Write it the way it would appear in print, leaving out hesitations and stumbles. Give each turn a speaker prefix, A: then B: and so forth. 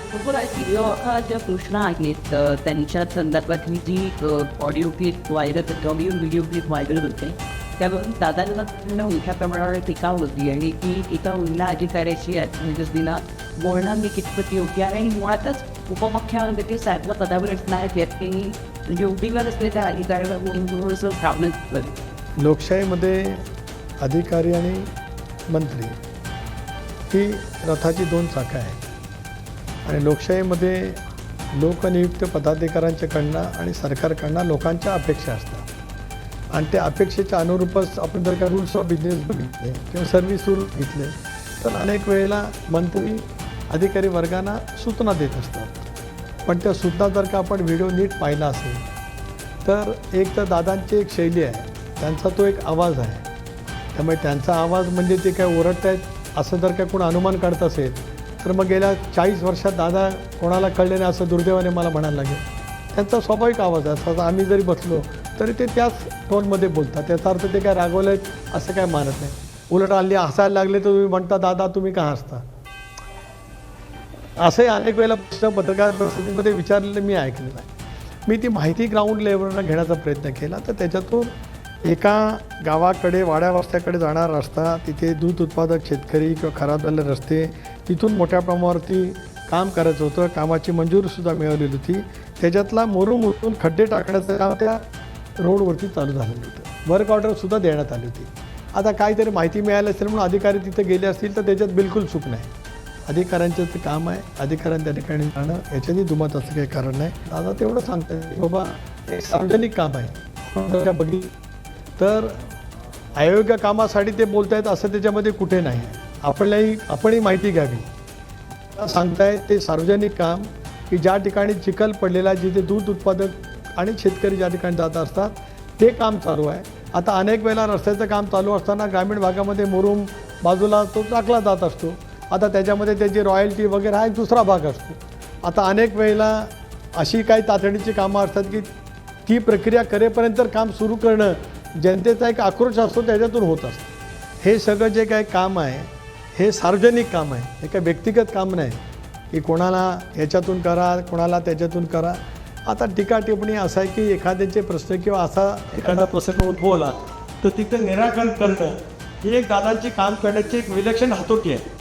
A: ज्या प्रश्न आहेत त्यांच्या संदर्भातली जी audio clip viral audio video clip viral होते त्यावरून दादांना मोठ्या प्रमाणावर टीका होती आणि ती एका महिला अधिकाऱ्याची दिना बोलणं मी कितपत योग्य आहे आणि मुळातच उपमुख्यमंत्री साहेब पदावर असणाऱ्या व्यक्तींनी ड्युटीवर असलेल्या अधिकाऱ्याला बोलून थोडंसं थांबणं.
B: लोकशाहीमध्ये अधिकारी आणि मंत्री ही रथाची दोन चाकं आहेत आणि लोकशाहीमध्ये लोकनियुक्त पदाधिकाऱ्यांच्याकडनं आणि सरकारकडनं लोकांच्या अपेक्षा असतात आणि त्या अपेक्षेच्या अनुरूपच आपण जर का रूल्स ऑफ बिझनेस बघितले किंवा सर्व्हिस रूल घेतले तर अनेक वेळेला मंत्री अधिकारी वर्गांना सूचना देत असतात. पण त्या सूचना जर का आपण व्हिडिओ नीट पाहिला असेल तर एक तर दादांची एक शैली आहे, त्यांचा तो एक आवाज आहे. त्यामुळे त्यांचा आवाज म्हणजे ते काय ओरडत आहेत असं जर काय कोण अनुमान काढत असेल तर मग गेल्या 40 वर्षात दादा कोणाला कळले नाही असं दुर्दैवाने मला म्हणायला लागेल. त्यांचा स्वाभाविक आवाज आहे, असं आम्ही जरी बसलो तरी ते त्याच टोनमध्ये बोलतात. त्याचा अर्थ ते काय रागवले आहेत असं काय मानत नाही. उलट हल्ली हसायला लागले तर तुम्ही म्हणता दादा तुम्ही का हसता. असे अनेक वेळेला प्रश्न पत्रकार परिषदेमध्ये विचारलेले मी ऐकलेलं आहे. मी ती माहिती ग्राउंड लेवलला घेण्याचा प्रयत्न केला तर त्याच्यातून एका गावाकडे वाड्या वस्त्याकडे जाणारा रस्ता, तिथे दूध उत्पादक शेतकरी किंवा खराब झालेले रस्ते, तिथून मोठ्या प्रमाणावरती काम करायचं होतं, कामाची मंजुरीसुद्धा मिळवलेली होती. त्याच्यातला मोरून उचलून खड्डे टाकण्याचं काम त्या रोडवरती चालू झालेलं होतं. वर्क ऑर्डरसुद्धा देण्यात आली होती. आता काहीतरी माहिती मिळाली असेल म्हणून अधिकारी तिथे गेले असतील तर त्याच्यात बिलकुल चूक नाही. अधिकाऱ्यांचं ते काम आहे, अधिकाऱ्यांनी त्या ठिकाणी जाणं याच्यातही दुमत असं काही कारण नाही. दादा तेवढं सांगतात बाबा एक सार्वजनिक काम आहे, बघितलं तर अयोग्य कामासाठी ते बोलत आहेत असं त्याच्यामध्ये कुठे नाही. आपणही माहिती घ्यावी. सांगतायत ते सार्वजनिक काम की ज्या ठिकाणी चिखल पडलेला, जिथे दूध उत्पादक आणि शेतकरी ज्या ठिकाणी जात असतात ते काम चालू आहे. आता अनेक वेळेला रस्त्याचं काम चालू असताना ग्रामीण भागामध्ये मुरुम बाजूला तो टाकला जात असतो. आता त्याच्यामध्ये त्याची रॉयल्टी वगैरे हा एक दुसरा भाग असतो. आता अनेक वेळेला अशी काही तातडीची कामं असतात की ती प्रक्रिया करेपर्यंत काम सुरू करणं जनतेचा एक आक्रोश असतो, त्याच्यातून होत असतं. हे सगळं जे काही काम आहे हे सार्वजनिक काम आहे, हे काही व्यक्तिगत काम नाही की कोणाला याच्यातून करा कोणाला त्याच्यातून करा. आता टीका टिप्पणी असं आहे की एखाद्याचे प्रश्न किंवा असा एखादा प्रसंग उद्भवला तर तिथं निराकरण करणं ही एक दादांची काम करण्याची एक विलक्षण हातोटी आहे.